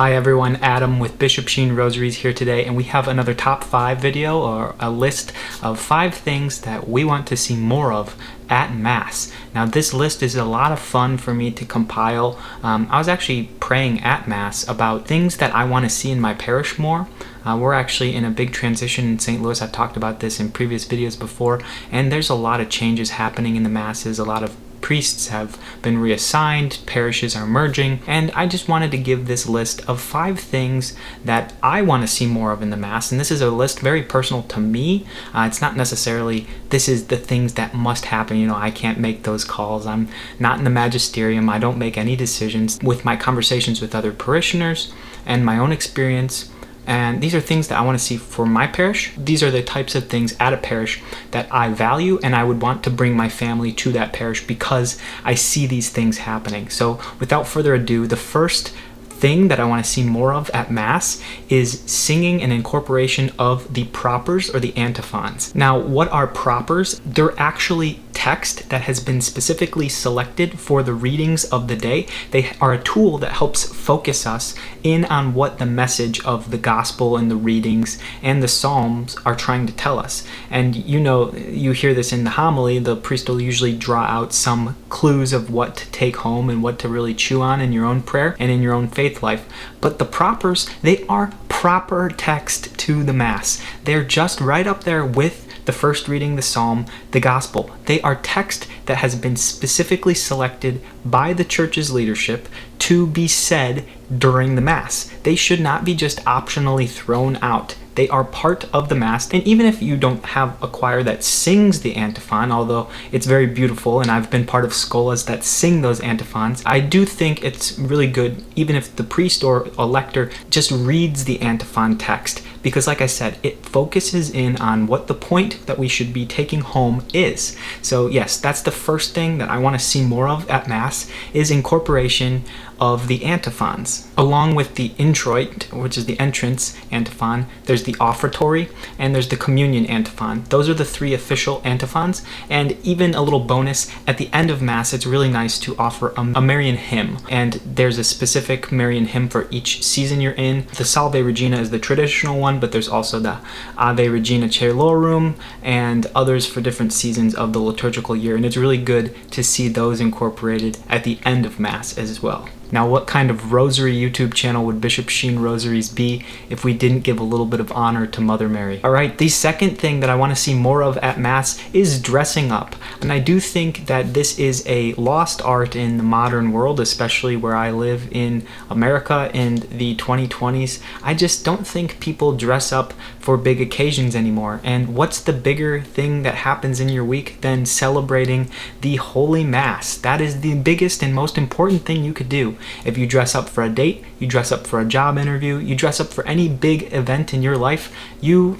Hi everyone, Adam with BishopSheenRosaries here today, and we have another top 5 video, or a list of 5 things that we want to see more of at Mass. Now this list is a lot of fun for me to compile. I was actually praying at Mass about things that I want to see in my parish more. We're actually in a big transition in St. Louis. I've talked about this in previous videos before, and there's a lot of changes happening in the Masses. A lot of priests have been reassigned, parishes are merging, and I just wanted to give this list of 5 things that I want to see more of in the Mass. And this is a list very personal to me. It's not necessarily this is the things that must happen. You know, I can't make those calls. I'm not in the magisterium. I don't make any decisions. With my conversations with other parishioners and my own experience, and these are things that I want to see for my parish. These are the types of things at a parish that I value, and I would want to bring my family to that parish because I see these things happening. So without further ado, the first thing that I want to see more of at Mass is singing and incorporation of the propers or the antiphons. Now, what are propers? They're actually text that has been specifically selected for the readings of the day. They are a tool that helps focus us in on what the message of the gospel and the readings and the psalms are trying to tell us. And you know, you hear this in the homily, the priest will usually draw out some clues of what to take home and what to really chew on in your own prayer and in your own faith life. But the propers, they are proper text to the Mass. They're just right up there with the first reading, the psalm, the gospel. They are text that has been specifically selected by the church's leadership to be said during the Mass. They should not be just optionally thrown out. They are part of the Mass, and even if you don't have a choir that sings the antiphon, although it's very beautiful, and I've been part of scholas that sing those antiphons, I do think it's really good even if the priest or a lector just reads the antiphon text, because like I said, it focuses in on what the point that we should be taking home is. So yes, that's the first thing that I want to see more of at Mass, is incorporation of the antiphons. Along with the introit, which is the entrance antiphon, there's the offertory, and there's the communion antiphon. Those are the 3 official antiphons, and even a little bonus, at the end of Mass, it's really nice to offer a Marian hymn, and there's a specific Marian hymn for each season you're in. The Salve Regina is the traditional one, but there's also the Ave Regina Caelorum, and others for different seasons of the liturgical year, and it's really good to see those incorporated at the end of Mass as well. Now, what kind of rosary YouTube channel would Bishop Sheen Rosaries be if we didn't give a little bit of honor to Mother Mary? All right, the second thing that I want to see more of at Mass is dressing up. And I do think that this is a lost art in the modern world, especially where I live in America in the 2020s. I just don't think people dress up for big occasions anymore. And what's the bigger thing that happens in your week than celebrating the Holy Mass? That is the biggest and most important thing you could do. If you dress up for a date, you dress up for a job interview, you dress up for any big event in your life, you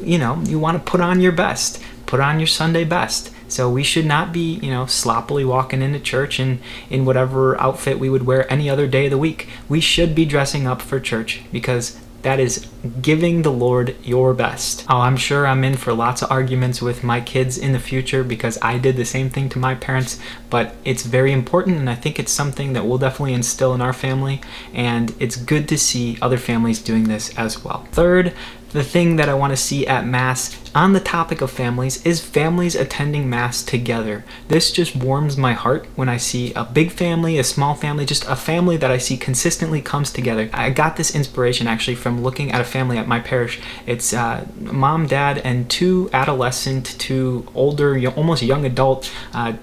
want to put on your best, put on your Sunday best. So we should not be, sloppily walking into church in whatever outfit we would wear any other day of the week. We should be dressing up for church, because that is giving the Lord your best. Oh, I'm sure I'm in for lots of arguments with my kids in the future because I did the same thing to my parents, but it's very important, and I think it's something that we'll definitely instill in our family, and it's good to see other families doing this as well. Third, the thing that I want to see at Mass on the topic of families is families attending Mass together. This just warms my heart when I see a big family, a small family, just a family that I see consistently comes together. I got this inspiration actually from looking at a family at my parish. It's mom, dad, and 2 adolescent to older, almost young adult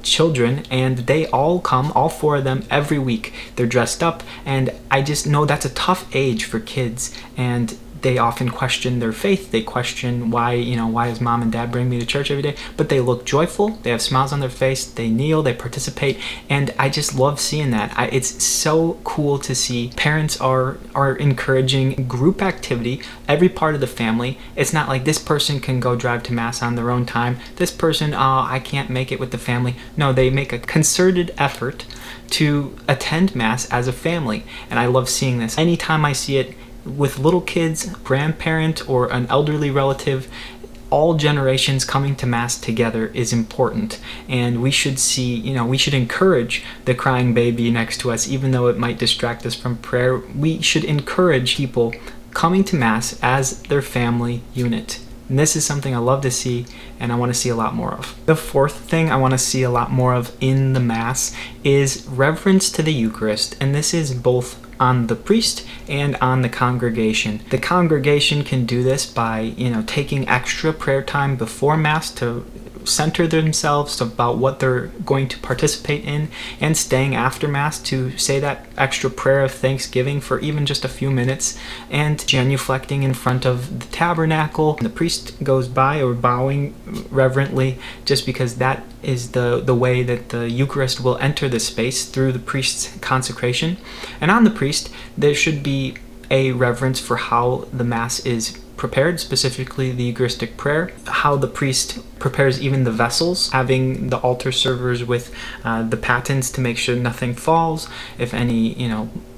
children, and they all come, all 4 of them, every week. They're dressed up, and I just know that's a tough age for kids, and they often question their faith. They question why does mom and dad bring me to church every day? But they look joyful. They have smiles on their face. They kneel. They participate. And I just love seeing that. It's so cool to see parents are encouraging group activity, every part of the family. It's not like this person can go drive to Mass on their own time. This person, I can't make it with the family. No, they make a concerted effort to attend Mass as a family. And I love seeing this. Anytime I see it with little kids, grandparent, or an elderly relative, all generations coming to Mass together is important, and we should we should encourage the crying baby next to us, even though it might distract us from prayer. We should encourage people coming to Mass as their family unit. And this is something I love to see, and I want to see a lot more of. The fourth thing I want to see a lot more of in the Mass is reverence to the Eucharist, and this is both on the priest and on the congregation. The congregation can do this by, taking extra prayer time before Mass to center themselves about what they're going to participate in, and staying after Mass to say that extra prayer of thanksgiving for even just a few minutes, and genuflecting in front of the tabernacle. The priest goes by, or bowing reverently, just because that is the way that the Eucharist will enter the space through the priest's consecration. And on the priest, there should be a reverence for how the Mass is prepared, specifically the Eucharistic prayer, how the priest prepares even the vessels, having the altar servers with the patens to make sure nothing falls, if any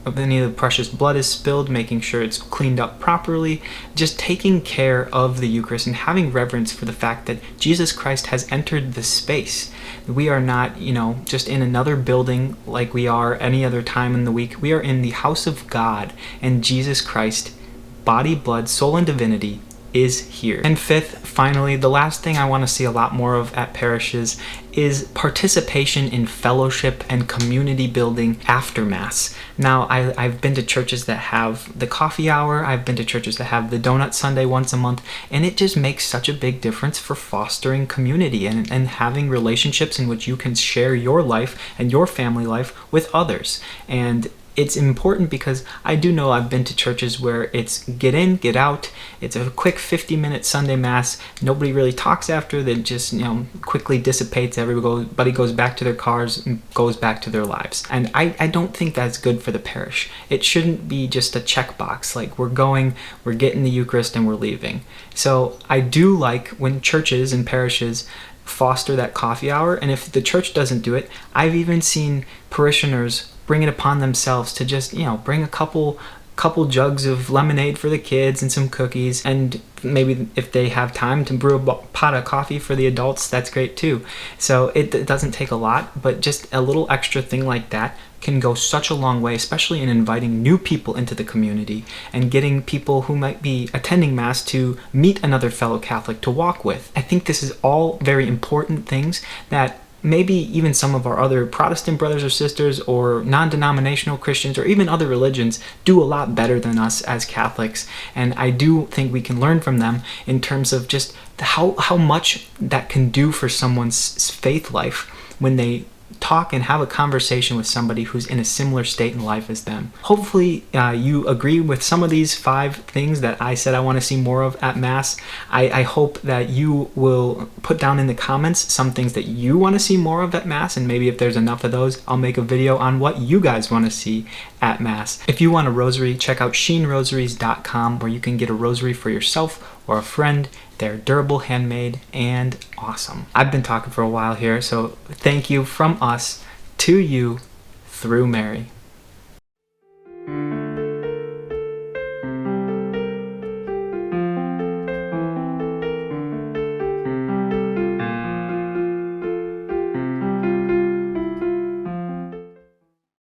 of the precious blood is spilled, making sure it's cleaned up properly, just taking care of the Eucharist and having reverence for the fact that Jesus Christ has entered the space. We are not, just in another building like we are any other time in the week. We are in the house of God, and Jesus Christ, body, blood, soul, and divinity, is here. And fifth, finally, the last thing I want to see a lot more of at parishes is participation in fellowship and community building after Mass. Now, I've been to churches that have the coffee hour, I've been to churches that have the donut Sunday once a month, and it just makes such a big difference for fostering community and having relationships in which you can share your life and your family life with others. And it's important because I do know I've been to churches where it's get in, get out. It's a quick 50-minute Sunday Mass. Nobody really talks after. That just quickly dissipates. Everybody goes back to their cars and goes back to their lives. And I don't think that's good for the parish. It shouldn't be just a checkbox, like we're getting the Eucharist and we're leaving. So I do like when churches and parishes foster that coffee hour. And if the church doesn't do it, I've even seen parishioners bring it upon themselves to just, bring a couple jugs of lemonade for the kids and some cookies, and maybe if they have time to brew a pot of coffee for the adults, that's great too. So it doesn't take a lot, but just a little extra thing like that can go such a long way, especially in inviting new people into the community and getting people who might be attending Mass to meet another fellow Catholic to walk with. I think this is all very important things that maybe even some of our other Protestant brothers or sisters, or non-denominational Christians, or even other religions do a lot better than us as Catholics. And I do think we can learn from them in terms of just how much that can do for someone's faith life when they talk and have a conversation with somebody who's in a similar state in life as them. Hopefully you agree with some of these 5 things that I said I want to see more of at Mass. I hope that you will put down in the comments some things that you want to see more of at Mass, and maybe if there's enough of those, I'll make a video on what you guys want to see at Mass. If you want a rosary, check out SheenRosaries.com, where you can get a rosary for yourself or a friend. They're durable, handmade, and awesome. I've been talking for a while here, so thank you from us to you through Mary.